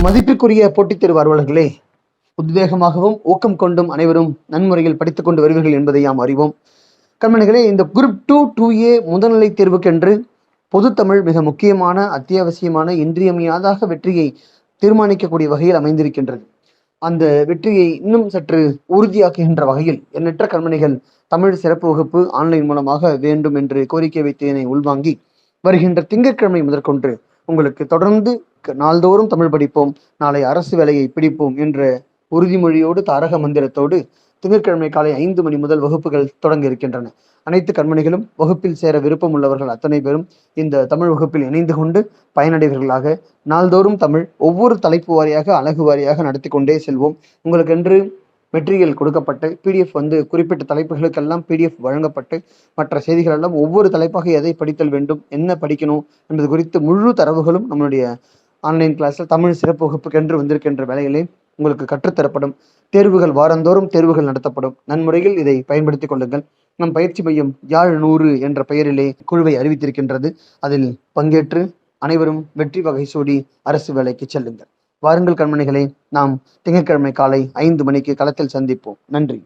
மதிப்பிற்குரிய போட்டித் தேர்வு அலுவலர்களே, உத்வேகமாகவும் ஊக்கம் கொண்டும் அனைவரும் நன்முறையில் படித்துக் கொண்டு வருவீர்கள் என்பதை யாம் அறிவோம். கண்மணிகளே, இந்த குரூப் 2 2A முதல்நிலை தேர்வுக்கென்று பொதுத்தமிழ் மிக முக்கியமான, அத்தியாவசியமான, இன்றியமையாதாக வெற்றியை தீர்மானிக்கக்கூடிய வகையில் அமைந்திருக்கின்றது. அந்த வெற்றியை இன்னும் சற்று உறுதியாக்குகின்ற வகையில் எண்ணற்ற கண்மணிகள் தமிழ் சிறப்பு வகுப்பு ஆன்லைன் மூலமாக வேண்டும் என்று கோரிக்கை வைத்ததனை உள்வாங்கி வருகின்ற திங்கட்கிழமை முதற்கொண்டு உங்களுக்கு தொடர்ந்து நாள்தோறும் தமிழ் படிப்போம், நாளை அரசு வேலையை பிடிப்போம் என்ற உறுதிமொழியோடு, தாரக மந்திரத்தோடு திங்கட்கிழமை காலை 5 மணி முதல் வகுப்புகள் தொடங்க இருக்கின்றன. அனைத்து கண்மணிகளும் வகுப்பில் சேர விருப்பம் உள்ளவர்கள் அத்தனை பேரும் இந்த தமிழ் வகுப்பில் இணைந்து கொண்டு பயனடைவர்களாக நாள்தோறும் தமிழ் ஒவ்வொரு தலைப்பு வாரியாக, அழகு வாரியாக நடத்தி கொண்டே செல்வோம். உங்களுக்கென்று மெட்டீரியல் கொடுக்கப்பட்டு பிடிஎஃப் குறிப்பிட்ட தலைப்புகளுக்கெல்லாம் பிடிஎஃப் வழங்கப்பட்டு மற்ற செய்திகள் எல்லாம் ஒவ்வொரு தலைப்பாக எதை படித்தல் வேண்டும், என்ன படிக்கணும் என்பது குறித்து முழு தரவுகளும் நம்மளுடைய ஆன்லைன் கிளாஸில் தமிழ் சிறப்பு வகுப்புக்கென்று வந்திருக்கின்ற வேலைகளே உங்களுக்கு கற்றுத்தரப்படும். தேர்வுகள் வாரந்தோறும் தேர்வுகள் நடத்தப்படும். நன்முறையில் இதை பயன்படுத்திக் கொள்ளுங்கள். நம் பயிற்சி மையம் யாழ் 100 என்ற பெயரிலே குழுவை அறிவித்திருக்கின்றது. அதில் பங்கேற்று அனைவரும் வெற்றி வகை சூடி அரசு வேலைக்கு செல்லுங்கள். வாருங்கள் கண்மணிகளே, நாம் திங்கட்கிழமை காலை 5 மணிக்கு களத்தில் சந்திப்போம். நன்றி.